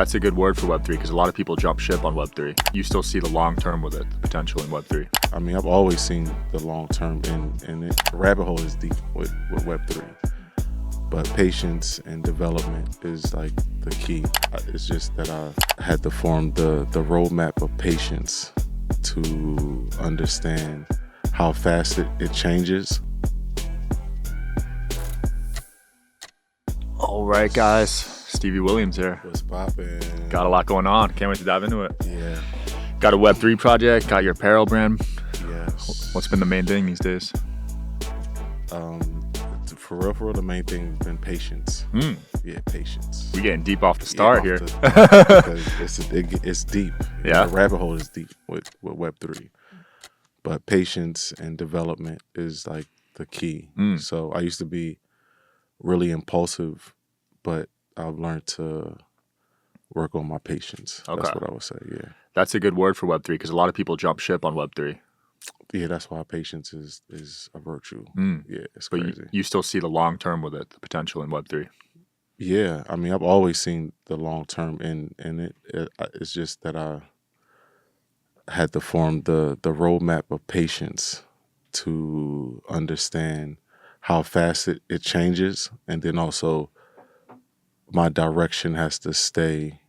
That's a good word for Web3 because a lot of people jump ship on Web3. You still see the long term with it, the potential in Web3. I mean, I've always seen the long term, and the rabbit hole is deep with Web3. But patience and development is like the key. It's just that I had to form the roadmap of patience to understand how fast it changes. All right, guys. Stevie Williams here. What's poppin'? Got a lot going on. Can't wait to dive into it. Yeah. Got a Web3 project. Got your apparel brand. Yes. What's been the main thing these days? For real, the main thing has been patience. Yeah, patience. We're getting deep off the start here. Because it's deep. Yeah. The rabbit hole is deep with Web3. But patience and development is like the key. So I used to be really impulsive, but I've learned to work on my patience. Okay. That's what I would say, yeah. That's a good word for Web3 because a lot of people jump ship on Web3. Yeah, that's why patience is a virtue. Yeah, it's But crazy. you still see the long term with it, the potential in Web3. Yeah, I mean, I've always seen the long term in it. It's just that I had to form the roadmap of patience to understand how fast it changes, and then also my direction has to stay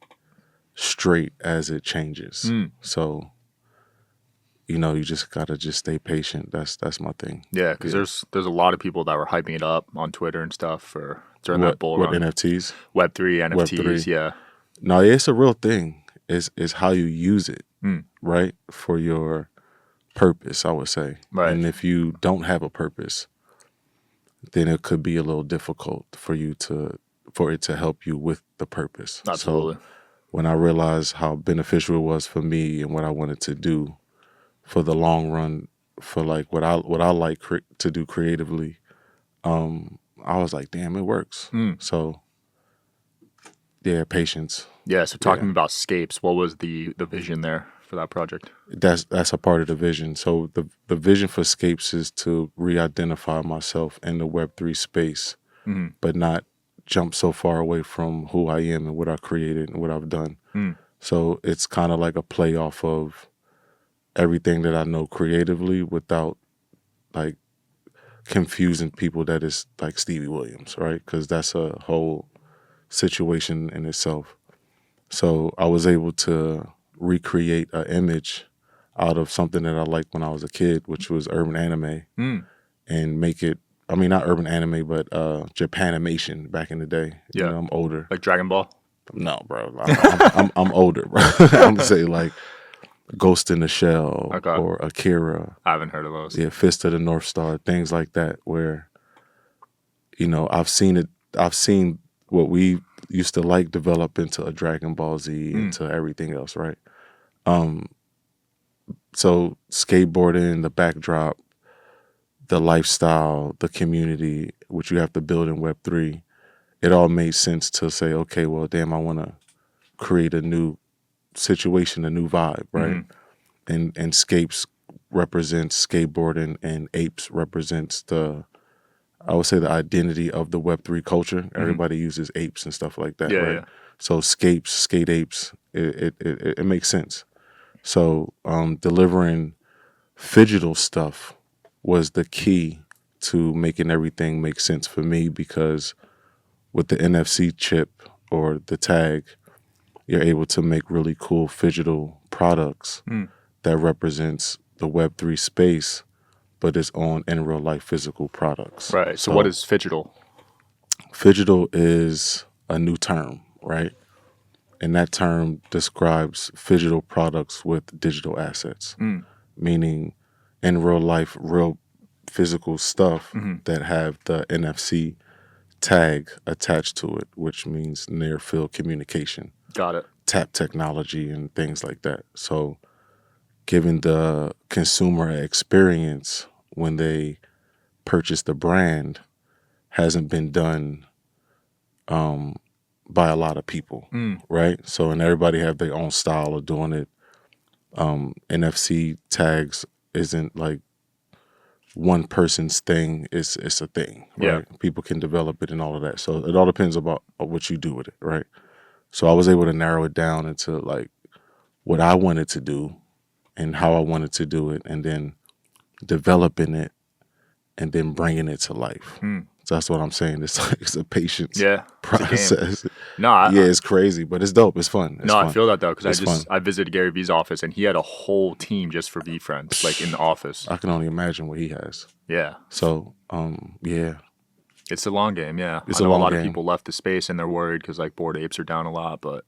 straight as it changes. So, you just gotta just stay patient. That's my thing. Yeah, because there's a lot of people that were hyping it up on Twitter and stuff for during that bull What run. NFTs? Web3, NFTs, Web3. yeah. No, it's a real thing. It's how you use it, right? For your purpose, I would say. Right. And if you don't have a purpose, then it could be a little difficult for it to help you with the purpose. Absolutely. So when I realized how beneficial it was for me and what I wanted to do for the long run, for like what I like to do creatively, I was like, damn, it works. So yeah, patience. Yeah, so talking about Scapes, what was the vision there for that project? That's a part of the vision. So the vision for Scapes is to re-identify myself in the Web3 space, but not jump so far away from who I am and what I created and what I've done. So it's kind of like a play off of everything that I know creatively without like confusing people that is like Stevie Williams, right? Because that's a whole situation in itself. So I was able to recreate an image out of something that I liked when I was a kid, which was urban anime, and make it, I mean, not urban anime, but Japanimation back in the day. Yeah. I'm older. Like Dragon Ball? No, bro. I'm older, bro. I'm saying like Ghost in the Shell or Akira. I haven't heard of those. Yeah, Fist of the North Star, things like that, where, I've seen what we used to like develop into a Dragon Ball Z, into everything else, right? So skateboarding, the backdrop, the lifestyle, the community, which you have to build in Web3, it all made sense to say, okay, well, damn, I want to create a new situation, a new vibe, right? And Scapes represents skateboarding, and apes represents I would say the identity of the Web3 culture. Everybody uses apes and stuff like that, right? Yeah. So Scapes, skate apes, it makes sense. So delivering phygital stuff was the key to making everything make sense for me, because with the NFC chip or the tag, you're able to make really cool phygital products that represents the Web3 space, but it's on in real life physical products. Right. So what is phygital? Phygital is a new term, right? And that term describes phygital products with digital assets, meaning in real life, real physical stuff that have the NFC tag attached to it, which means near field communication. Got it. Tap technology and things like that. So giving the consumer experience when they purchase the brand hasn't been done by a lot of people, right? So, and everybody have their own style of doing it. NFC tags isn't like one person's thing. It's a thing, right? People can develop it and all of that. So it all depends about what you do with it, right? So I was able to narrow it down into like what I wanted to do and how I wanted to do it, and then developing it and then bringing it to life. So that's what I'm saying. It's a patience Yeah, it's a game. process. No, Yeah, it's crazy, but it's dope. It's fun. It's fun. I feel that though, because It's I visited Gary Vee's office and he had a whole team just for V friends, like in the office. I can only imagine what he has. Yeah. So, yeah. It's a long game, yeah. It's I a know long a lot game. of people left the space and they're worried because like Bored Apes are down a lot, but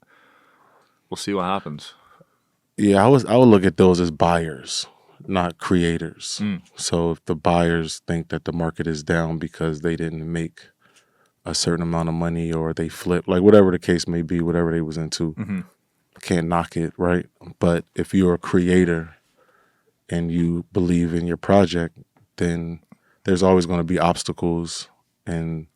we'll see what happens. Yeah, I would look at those as buyers, not creators. So if the buyers think that the market is down because they didn't make a certain amount of money or they flip, like whatever the case may be, whatever they was into, can't knock it, right? But if you're a creator and you believe in your project, then there's always going to be obstacles and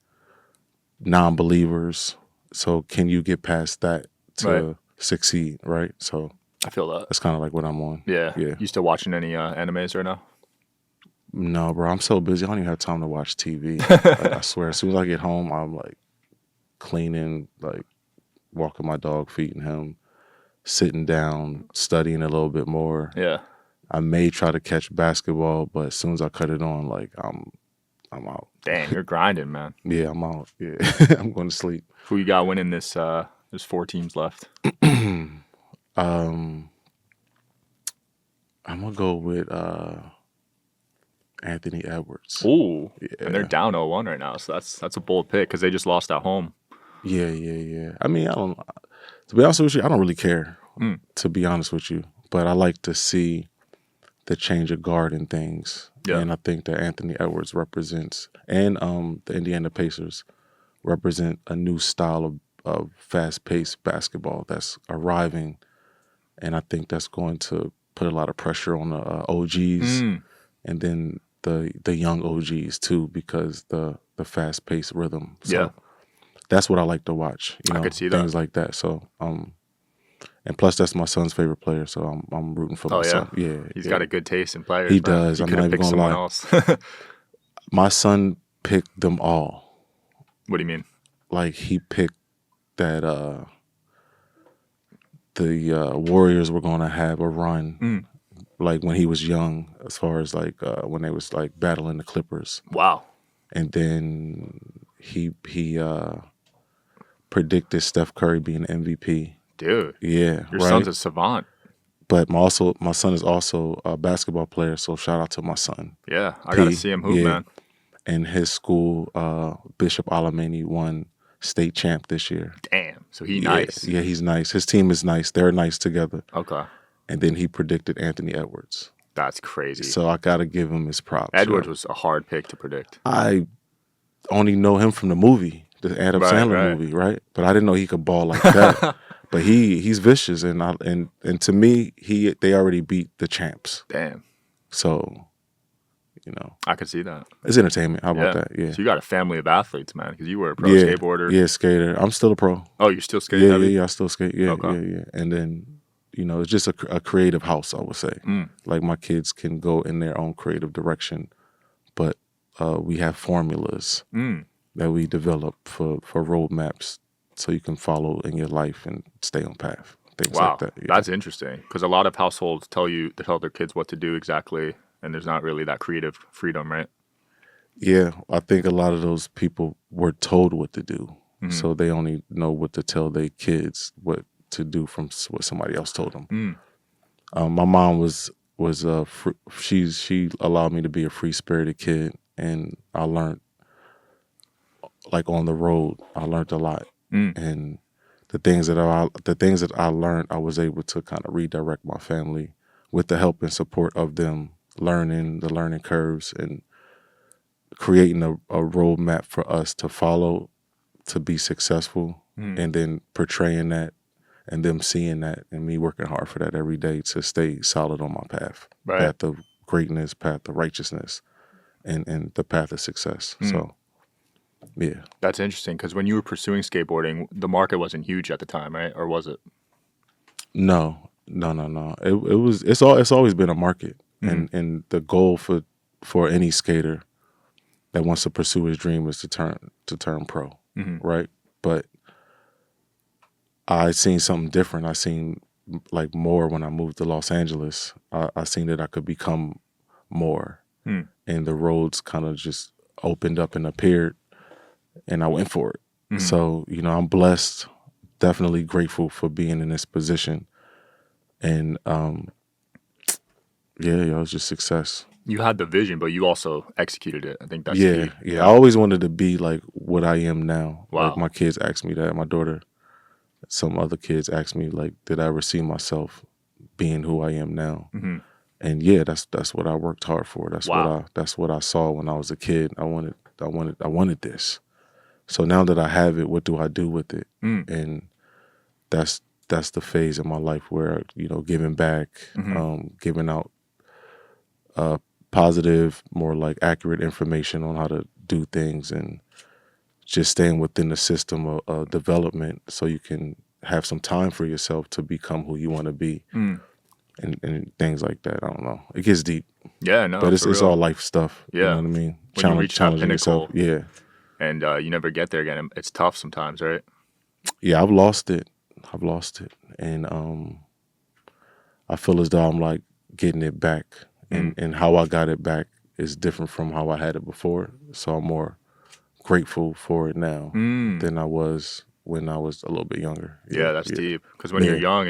non-believers. So can you get past that to succeed, right? So I feel that. that's kind of like what I'm on. Yeah. Yeah. You still watching any animes right now? No, bro, I'm so busy. I don't even have time to watch TV. Like, I swear, as soon as I get home, I'm like cleaning, like walking my dog, feeding him, sitting down, studying a little bit more. Yeah. I may try to catch basketball, but as soon as I cut it on, like I'm out. Dang, you're grinding, man. Yeah, I'm out. Yeah, I'm going to sleep. Who you got winning this? There's 4 teams left. I'm gonna go with Anthony Edwards. Ooh, Yeah. and they're down 0-1 right now, so that's a bold pick because they just lost at home. Yeah. I mean, to be honest with you, I don't really care, to be honest with you. But I like to see the change of guard in things. Yeah. And I think that Anthony Edwards represents, and the Indiana Pacers represent a new style of fast-paced basketball that's arriving. And I think that's going to put a lot of pressure on the OGs and then the young OGs too, because the fast-paced rhythm. So that's what I like to watch. You know, I could see things that. like that. So and plus that's my son's favorite player, so I'm rooting for my son. Yeah, He's got a good taste in players. He man. does. He I'm could not have even picked gonna someone lie. else. My son picked them all. What do you mean? Like he picked that the Warriors were going to have a run, like when he was young, as far as like when they was like battling the Clippers. Wow. And then he predicted Steph Curry being MVP. Dude. Yeah, Your right? son's a savant. But my son is also a basketball player, so shout out to my son. Yeah, I got to see him hoop, man. And his school, Bishop Alamany, won state champ this year. Damn. So he nice. Yeah, he's nice. His team is nice. They're nice together. Okay. And then he predicted Anthony Edwards. That's crazy. So I got to give him his props. Edwards was a hard pick to predict. I only know him from the movie, the Adam Sandler movie, right? But I didn't know he could ball like that. But he's vicious, and to me, they already beat the champs. Damn. So, you know, I could see that. It's entertainment. How about that? Yeah. So you got a family of athletes, man, because you were a pro skateboarder. Yeah, skater. I'm still a pro. Oh, you're still skating? Yeah, I still skate. Yeah, yeah. And then, you know, it's just a creative house, I would say. Like my kids can go in their own creative direction, but we have formulas that we develop for roadmaps, so you can follow in your life and stay on path. Things like that. Yeah. That's interesting, because a lot of households tell their kids what to do exactly, and there's not really that creative freedom, right? Yeah, I think a lot of those people were told what to do, so they only know what to tell their kids what to do from what somebody else told them. My mom she allowed me to be a free-spirited kid, and I learned, like on the road, I learned a lot. And the things that I learned, I was able to kind of redirect my family with the help and support of them learning the learning curves and creating a roadmap for us to follow to be successful, and then portraying that and them seeing that and me working hard for that every day to stay solid on my path, path of greatness, path of righteousness, and the path of success. So. Yeah, that's interesting, because when you were pursuing skateboarding, the market wasn't huge at the time, right? Or was it? No. It's always been a market, and the goal for any skater that wants to pursue his dream is to turn pro, right? But I seen something different. I seen like more when I moved to Los Angeles. I seen that I could become more, and the roads kind of just opened up and appeared, and I went for it. So, you know, I'm blessed, definitely grateful for being in this position, and yeah, yo, it's just success. You had the vision, but you also executed it. I think that's Yeah, key. yeah. I always wanted to be like what I am now. Wow. Like my kids ask me that. My daughter, some other kids ask me like, did I ever see myself being who I am now? And yeah, that's what I worked hard for. That's what I saw when I was a kid. I wanted this. So now that I have it, what do I do with it? And that's the phase in my life where, you know, giving back, giving out positive, more like accurate information on how to do things, and just staying within the system of development so you can have some time for yourself to become who you want to be, and things like that. I don't know. It gets deep. Yeah, no, But it's real. all life stuff. Yeah. You know what I mean? When you reach that Challenging yourself. pinnacle, Yeah. and you never get there again, it's tough sometimes, right? Yeah, I've lost it. And I feel as though I'm like getting it back. And how I got it back is different from how I had it before. So I'm more grateful for it now than I was when I was a little bit younger. Yeah, that's deep. Because when you're young,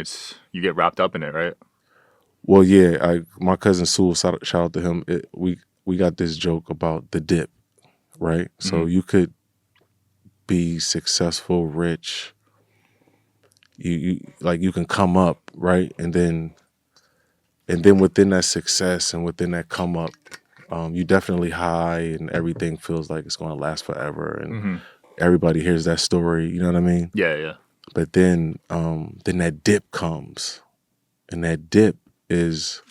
you get wrapped up in it, right? Well, yeah, my cousin Sewell, shout out to him. We got this joke about the dip, right? So you could be successful, rich. You can come up, right, and then within that success and within that come up, you definitely high, and everything feels like it's going to last forever, and everybody hears that story. You know what I mean? Yeah, yeah. But then that dip comes, and that dip is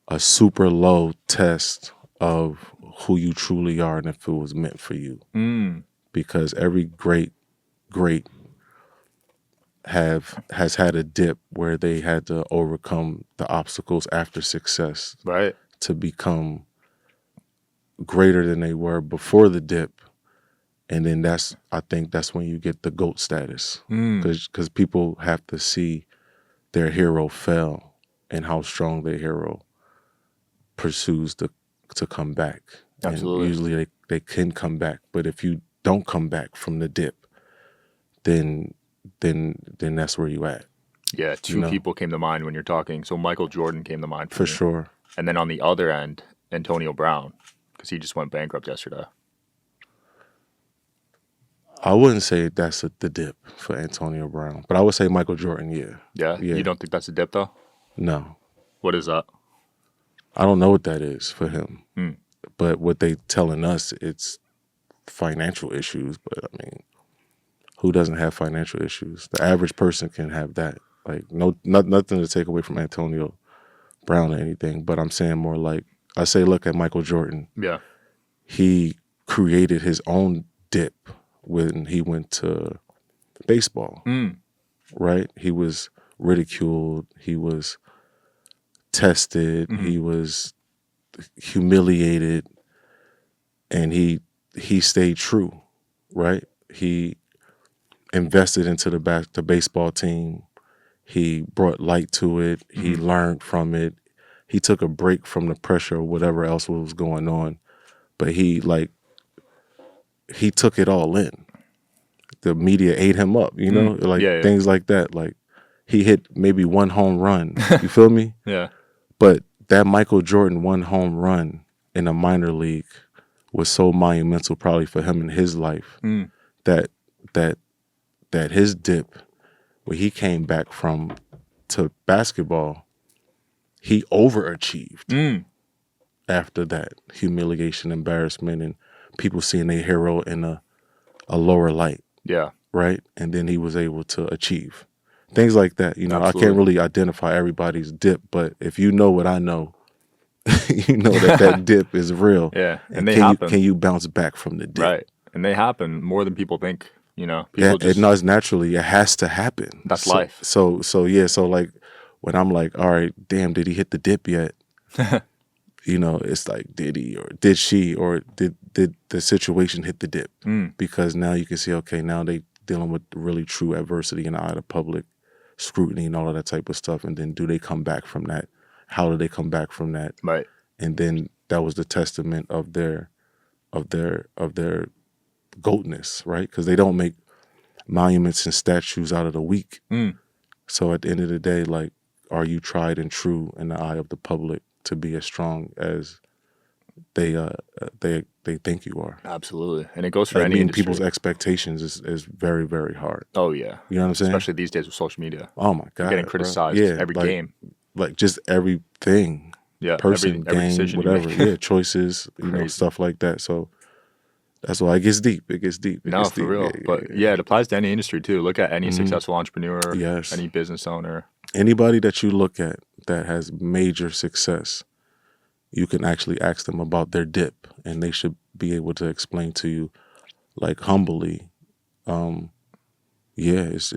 a super low test of who you truly are and if it was meant for you. Because every great has had a dip where they had to overcome the obstacles after success, right, to become greater than they were before the dip. And then I think that's when you get the GOAT status, because people have to see their hero fail and how strong their hero pursues to come back. Absolutely. And usually they can come back, but if you don't come back from the dip, then that's where you at. Yeah, two people came to mind when you're talking. So Michael Jordan came to mind for sure. And then on the other end, Antonio Brown, because he just went bankrupt yesterday. I wouldn't say that's the dip for Antonio Brown, but I would say Michael Jordan, yeah. Yeah? You don't think that's a dip, though? No. What is that? I don't know what that is for him. But what they telling us, it's financial issues. But, I mean, who doesn't have financial issues? The average person can have that. Like, nothing to take away from Antonio Brown or anything, but I'm saying more like, I say look at Michael Jordan. Yeah. He created his own dip when he went to baseball, right? He was ridiculed. He was tested. He was humiliated, and he stayed true, right? He invested into the baseball team. He brought light to it. He learned from it. He took a break from the pressure or whatever else was going on, but he took it all in. The media ate him up, you know, things like that. Like, he hit maybe one home run. You feel me? Yeah. But that Michael Jordan one home run in a minor league was so monumental, probably for him in his life, that his dip, where he came back to basketball, he overachieved after that humiliation, embarrassment, and people seeing their hero in a lower light. Yeah. Right? And then he was able to achieve. Things like that. You know, Absolutely. I can't really identify everybody's dip, but if you know what I know, you know that dip is real. Yeah. And they happen. Can you bounce back from the dip? Right. And they happen more than people think, you know. People it does naturally. It has to happen. That's life. So like when I'm like, all right, damn, did he hit the dip yet? You know, it's like, did he or did she or did the situation hit the dip? Because now you can see, okay, now they dealing with really true adversity in the eye of the public, scrutiny and all of that type of stuff. And then do they come back from that? How do they come back from that? Right. And then that was the testament of their goatness, right? Because they don't make monuments and statues out of the weak. So at the end of the day, like, are you tried and true in the eye of the public to be as strong as they think you are? Absolutely. And it goes for I any mean, industry. people's expectations is very, very hard. Oh, yeah. You know what I'm saying? Especially these days with social media. Oh my God. You're getting criticized every like, game. Like just everything. Yeah. Person, every game, decision whatever. you make. Yeah, choices, you know, stuff like that. So that's why it gets deep. It gets deep. No, for real. But it applies to any industry too. Look at any successful entrepreneur, any business owner. Anybody that you look at that has major success, you can actually ask them about their dip, and they should be able to explain to you, like, humbly, it's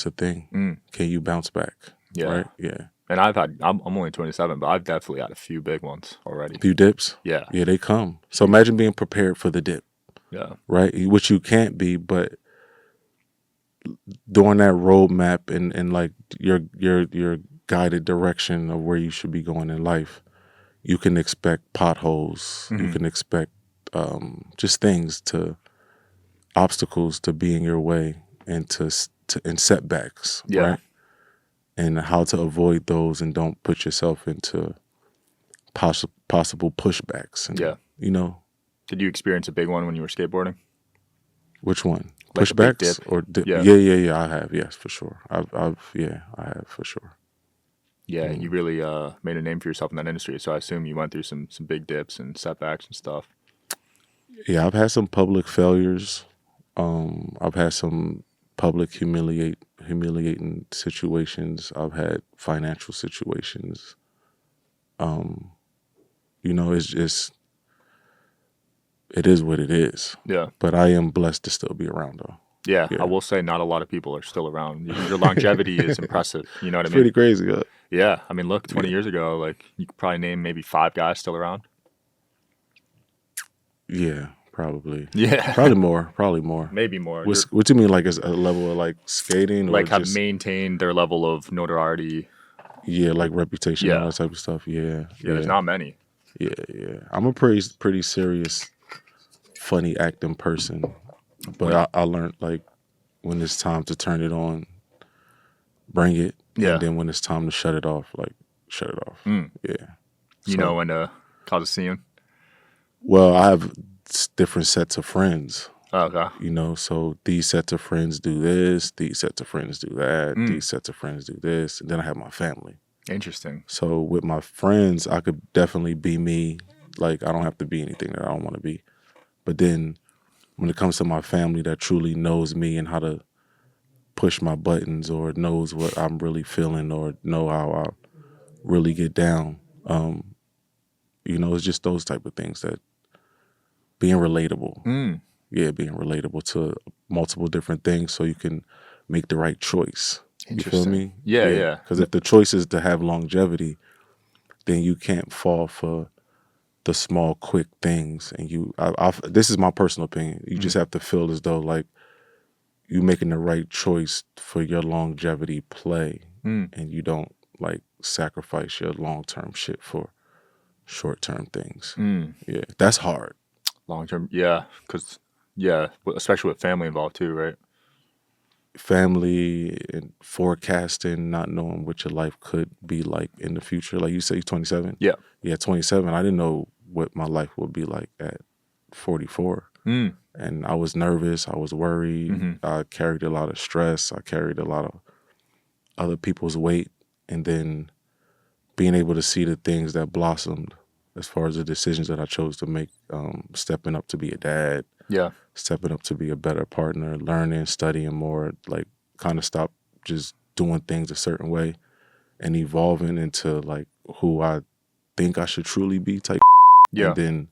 a thing. Can you bounce back? Yeah. Right? Yeah. And I'm only 27, but I've definitely had a few big ones already. Few dips? Yeah. Yeah, they come. So imagine being prepared for the dip. Yeah. Right? Which you can't be, but during that roadmap and like your guided direction of where you should be going in life, you can expect potholes. You can expect just obstacles to be in your way and and setbacks. Yeah. Right? And how to avoid those and don't put yourself into possible pushbacks. And, you know. Did you experience a big one when you were skateboarding? Which one? Like pushbacks dip? Or dip? Yeah. Yeah. I have. Yes, for sure. I have for sure. Yeah, you really made a name for yourself in that industry. So I assume you went through some big dips and setbacks and stuff. Yeah, I've had some public failures. I've had some public humiliating situations. I've had financial situations. You know, it's just, it is what it is. Yeah. But I am blessed to still be around, though. Yeah, I will say not a lot of people are still around. Your longevity is impressive. You know what I mean? Pretty crazy, huh? Yeah. I mean, look, 20 years ago, like, you could probably name maybe 5 guys still around. Yeah, probably. Yeah. Probably more. Maybe more. What do you mean, like, as a level of, like, skating? Or like, have just, maintained their level of notoriety. yeah, like reputation, all that type of stuff. Yeah. Yeah, there's not many. Yeah. I'm a pretty serious, funny acting person. But I learned, like, when it's time to turn it on, bring it. Yeah. And then when it's time to shut it off, like, shut it off. Yeah. You know when to cause a scene? Well, I have different sets of friends. Oh, okay. You know, so these sets of friends do this, these sets of friends do that, these sets of friends do this, and then I have my family. Interesting. So with my friends, I could definitely be me. Like, I don't have to be anything that I don't want to be. But then when it comes to my family that truly knows me and how to push my buttons or knows what I'm really feeling or know how I really get down, you know, it's just those type of things that being relatable. Yeah, being relatable to multiple different things so you can make the right choice. You feel me? Yeah. Because if the choice is to have longevity, then you can't fall for the small, quick things. And this is my personal opinion. You just have to feel as though, like, you making the right choice for your longevity play, and you don't, like, sacrifice your long-term shit for short-term things. Yeah, that's hard. Long-term, yeah, because, especially with family involved too, right? Family and forecasting, not knowing what your life could be like in the future. Like you say, you're 27? Yeah. Yeah, 27. I didn't know what my life would be like at 44. And I was nervous. I was worried. I carried a lot of stress. I carried a lot of other people's weight. And then being able to see the things that blossomed as far as the decisions that I chose to make, stepping up to be a dad, stepping up to be a better partner, learning, studying more, like, kind of stop just doing things a certain way and evolving into, like, who I think I should truly be type. And then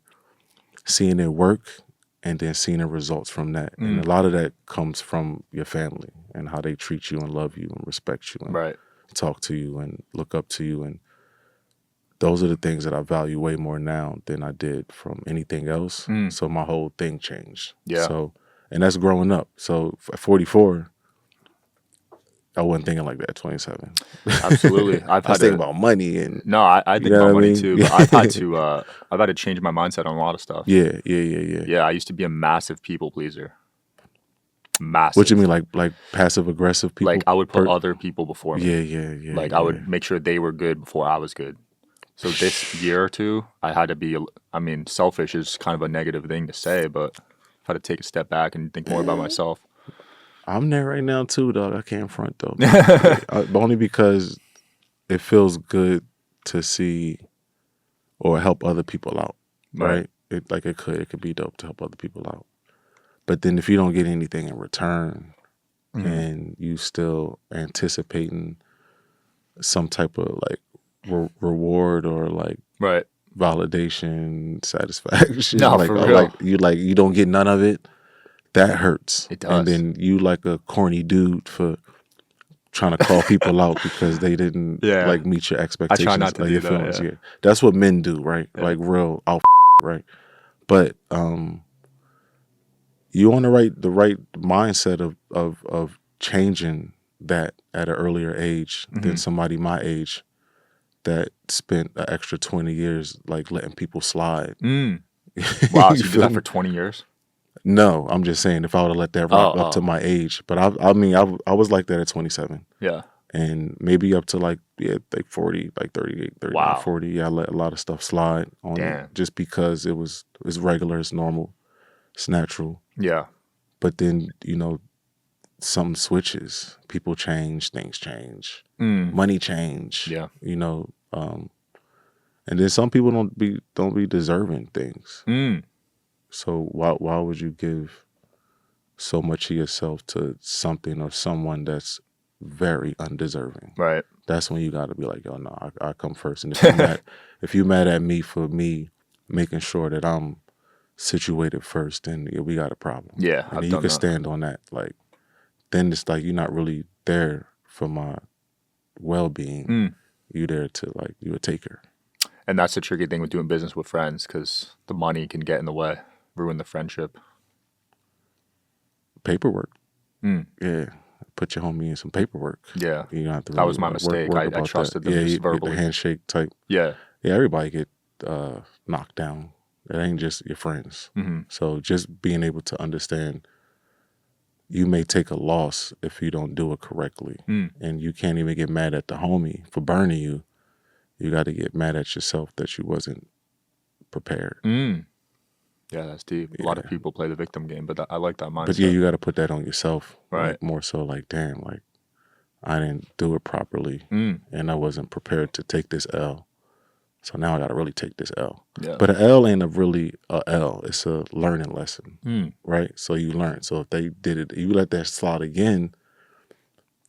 seeing it work and then seeing the results from that. And a lot of that comes from your family and how they treat you and love you and respect you and talk to you and look up to you. And those are the things that I value way more now than I did from anything else. So my whole thing changed. Yeah. So And that's growing up. So at 44, I wasn't thinking like that at 27. Absolutely. I was thinking about money and No, I you think know about what I money mean? too, but I've had to change my mindset on a lot of stuff. Yeah. Yeah, I used to be a massive people pleaser. What you Massive. mean, like passive aggressive people? Like I would put other people before me. Yeah. Like I would make sure they were good before I was good. So this year or two, I had to be. I mean, selfish is kind of a negative thing to say, but I had to take a step back and think more about myself. I'm there right now too, dog. I can't front though. But only because it feels good to see or help other people out, right? It could be dope to help other people out. But then if you don't get anything in return and you still anticipating some type of like reward or like Right. validation, satisfaction, No, like for real. you don't get none of it, that hurts. It does. And then you like a corny dude for trying to call people out because they didn't like meet your expectations. I try not to do that. Yeah. That's what men do, right? Yeah. Like real out, right? But you on the right mindset of changing that at an earlier age than somebody my age that spent an extra 20 years like letting people slide. Wow, so you did that for 20 years? No, I'm just saying if I would have let that rock up to my age. But I mean, I was like that at 27. Yeah. And maybe up to like 40, like 38, 39, Wow. 40. Yeah, I let a lot of stuff slide on it just because it's regular, it's normal, it's natural. Yeah. But then, you know, something switches. People change, things change, money change. Yeah. You know, and then some people don't be deserving things. So why would you give so much of yourself to something or someone that's very undeserving? Right. That's when you got to be like, yo, no, I come first. And if you're mad at me for me making sure that I'm situated first, then we got a problem. Yeah, and then you can stand on that. Like, then it's like you're not really there for my well-being. You're there to like you a taker. And that's the tricky thing with doing business with friends because the money can get in the way, ruin the friendship. Paperwork. Yeah. Put your homie in some paperwork. Yeah. You don't have to that was my mistake. I trusted them just verbally. The handshake type. Yeah. Yeah, everybody get knocked down. It ain't just your friends. So just being able to understand you may take a loss if you don't do it correctly. And you can't even get mad at the homie for burning you. You got to get mad at yourself that you wasn't prepared. Yeah, that's deep. A lot of people play the victim game, but I like that mindset. But yeah, you got to put that on yourself. Right. Like, more so like, damn, like I didn't do it properly and I wasn't prepared to take this L. So now I got to really take this L. Yeah. But an L ain't really a L. It's a learning lesson, right? So you learn. So if they did it, you let that slide again,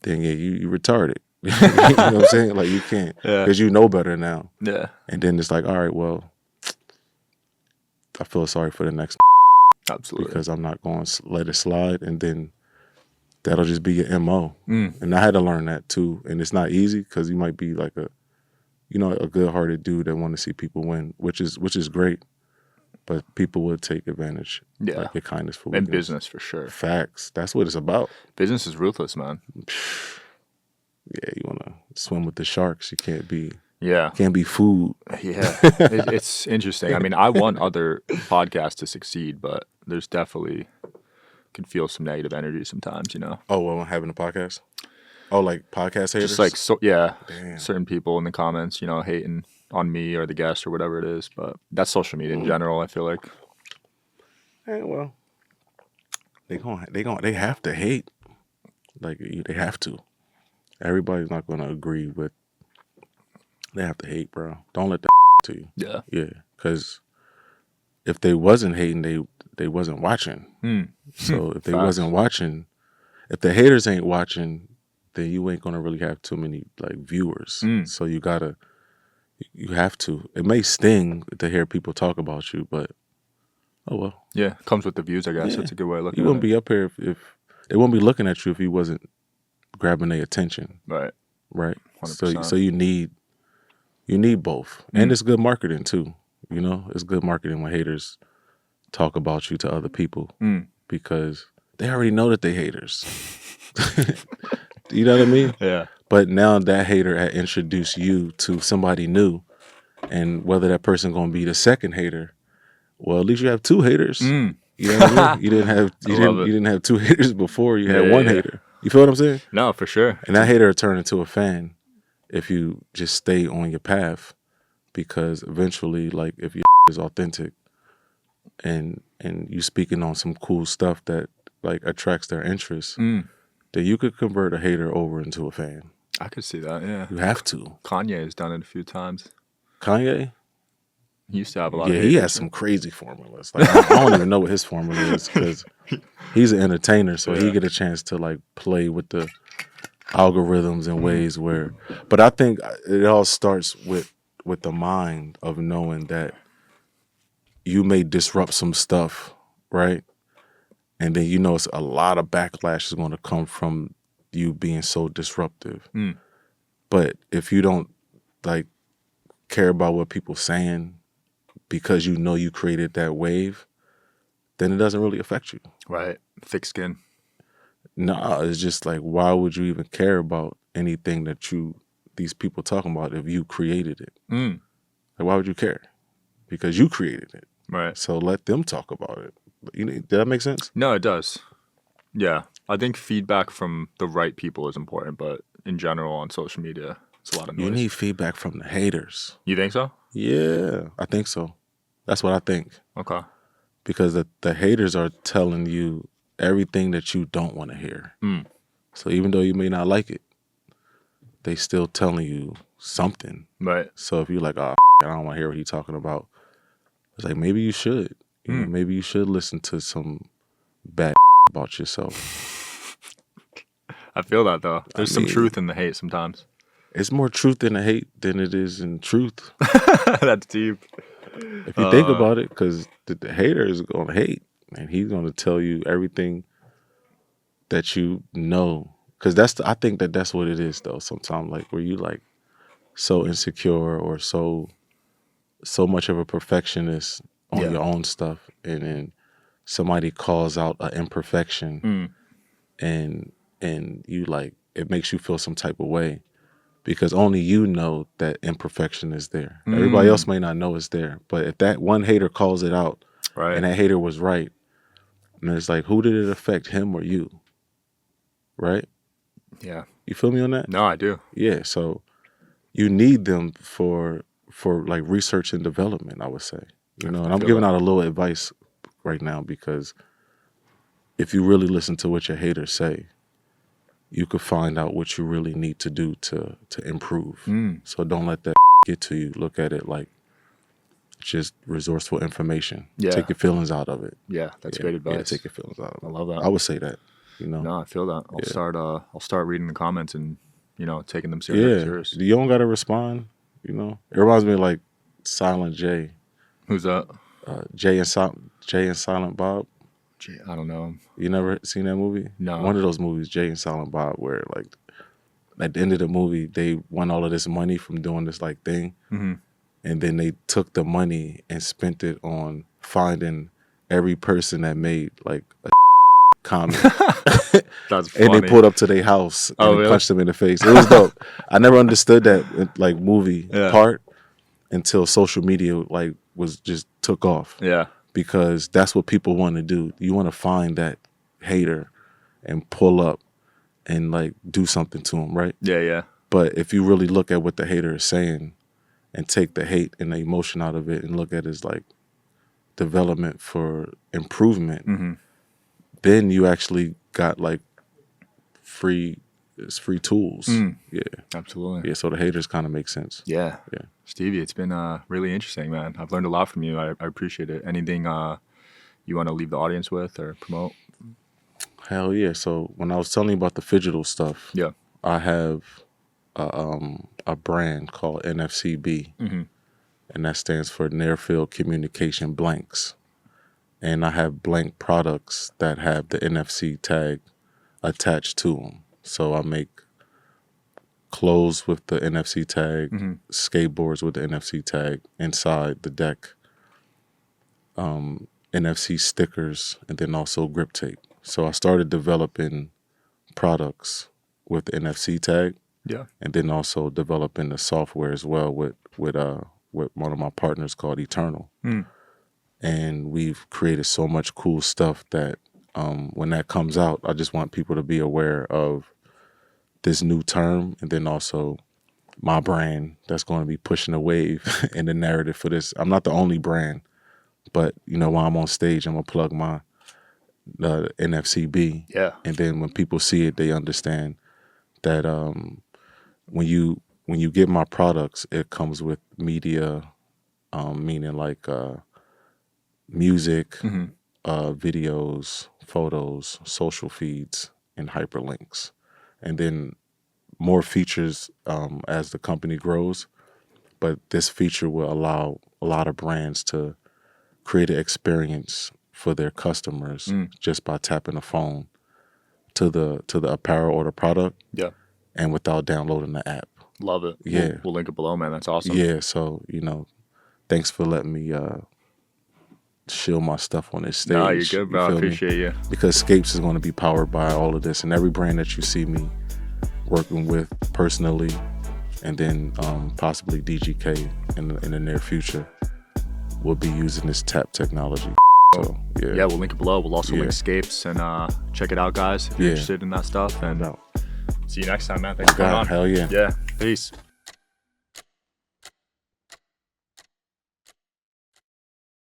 then yeah, you retarded. You know what I'm saying? Like you can't because you know better now. Yeah. And then it's like, all right, well, I feel sorry for the next Absolutely. because I'm not going to let it slide, and then that'll just be your MO. And I had to learn that too. And it's not easy because you might be like a good-hearted dude that want to see people win, which is great. But people would take advantage. Yeah. Like your kindness for in weakness. business for sure. Facts. That's what it's about. Business is ruthless, man. Yeah, you want to swim with the sharks. You can't be food. Yeah. It's interesting. I mean, I want other podcasts to succeed, but there's definitely can feel some negative energy sometimes, you know. Oh, well, having a podcast? Oh, like podcast haters? Just like Damn. certain people in the comments, you know, hating on me or the guest or whatever it is, but that's social media in general, I feel like. Hey, well, they have to hate. Like they have to. Everybody's not going to agree with. They have to hate, bro. Don't let that to you. Yeah. Yeah, because if they wasn't hating, they wasn't watching. So if they wasn't watching, if the haters ain't watching, then you ain't gonna really have too many like viewers. So you have to. It may sting to hear people talk about you, but oh well. Yeah, it comes with the views, I guess. That's a good way of looking at it. You wouldn't be up here if they wouldn't be looking at you if you wasn't grabbing their attention. Right. 100%. So you need both, and it's good marketing too. You know, it's good marketing when haters talk about you to other people because they already know that they haters. You know what I mean? Yeah. But now that hater had introduced you to somebody new, and whether that person gonna be the second hater, well, at least you have two haters. Mm. You know what I mean? You love it. didn't have two haters before. You had Yeah, one yeah. hater. You feel what I'm saying? No, for sure. And that hater will turn into a fan if you just stay on your path, because eventually, like, if your is authentic and you speaking on some cool stuff that like attracts their interest, then you could convert a hater over into a fan. I could see that, yeah. You have to. Kanye has done it a few times. Kanye? He used to have a lot of Yeah, haters. he has some crazy formulas. Like, I don't even know what his formula is, because he's an entertainer, so he get a chance to like play with the algorithms in ways where. But I think it all starts with the mind of knowing that you may disrupt some stuff, right? And then it's a lot of backlash is going to come from you being so disruptive. But if you don't like care about what people saying because you created that wave, then it doesn't really affect you. Right. Thick skin. Nah, it's just like, why would you even care about anything that these people talking about if you created it? Like, why would you care? Because you created it. Right. So let them talk about it. Did that make sense? No, it does. Yeah. I think feedback from the right people is important, but in general on social media, it's a lot of noise. You need feedback from the haters. You think so? Yeah, I think so. That's what I think. Okay. Because the haters are telling you everything that you don't want to hear. So even though you may not like it, they still telling you something. Right. So if you're like, I don't want to hear what he's talking about, it's like, maybe you should. Maybe you should listen to some bad about yourself. I feel that, though. There's some truth in the hate sometimes. It's more truth in the hate than it is in truth. That's deep. If you think about it, because the hater is going to hate, and he's going to tell you everything that you know. Because I think that's what it is, though. Sometimes, like, where you like so insecure or so much of a perfectionist on your own stuff, and then somebody calls out an imperfection, and you like, it makes you feel some type of way. Because only you know that imperfection is there. Everybody else may not know it's there. But if that one hater calls it out, right, and that hater was right, and it's like, who did it affect, him or you? Right? Yeah. You feel me on that? No, I do. Yeah. So you need them for like research and development, I would say. And I'm giving out a little advice right now, because if you really listen to what your haters say, you could find out what you really need to do to improve. So don't let that get to you. Look at it like just resourceful information. Yeah. Take your feelings out of it. Yeah, that's great advice. Yeah, take your feelings out of it. I love that. I would say that. No, I feel that. I'll start reading the comments and taking them Yeah. serious. You don't gotta respond. It reminds me of like Silent J. Who's that? Jay and Silent Bob. I don't know. You never seen that movie? No. One of those movies, Jay and Silent Bob, where like at the end of the movie, they won all of this money from doing this like thing, and then they took the money and spent it on finding every person that made like a comment. That's funny. And they pulled up to their house and really? punched them in the face. It was dope. I never understood that like movie part until social media like was just took off. Yeah. Because that's what people want to do. You want to find that hater and pull up and like do something to them, right? Yeah, yeah. But if you really look at what the hater is saying and take the hate and the emotion out of it and look at it as like development for improvement, then you actually got like free tools. Yeah. Absolutely. Yeah, so the haters kind of make sense. Yeah. Yeah. Stevie, it's been really interesting, man. I've learned a lot from you. I appreciate it. Anything you want to leave the audience with or promote? Hell yeah. So when I was telling you about the phygital stuff, I have a brand called NFCB, and that stands for Near Field Communication Blanks. And I have blank products that have the NFC tag attached to them. So I make clothes with the NFC tag, skateboards with the NFC tag inside the deck, NFC stickers, and then also grip tape. So I started developing products with the NFC tag, Yeah. and then also developing the software as well with one of my partners called Eternal. And we've created so much cool stuff that when that comes out, I just want people to be aware of this new term, and then also my brand that's going to be pushing the wave in the narrative for this. I'm not the only brand, but you know, while I'm on stage, I'm gonna plug my NFCB. Yeah. And then when people see it, they understand that when you get my products, it comes with media, meaning like music, videos, photos, social feeds, and hyperlinks, and then more features as the company grows. But this feature will allow a lot of brands to create an experience for their customers just by tapping a phone to the apparel or the product, Yeah. and without downloading the app. Love it. Yeah. We'll link it below, man. That's awesome. Yeah, so you know, thanks for letting me shill my stuff on this stage. No, you're good, bro. I feel me? appreciate you. Because Scapes is going to be powered by all of this, and every brand that you see me working with personally, and then possibly DGK in the near future, will be using this tap technology. So Yeah, we'll link it below. We'll also link Scapes, and check it out, guys, if you're interested in that stuff. And see you next time, man. Thanks for coming on. Hell yeah. Yeah. Peace.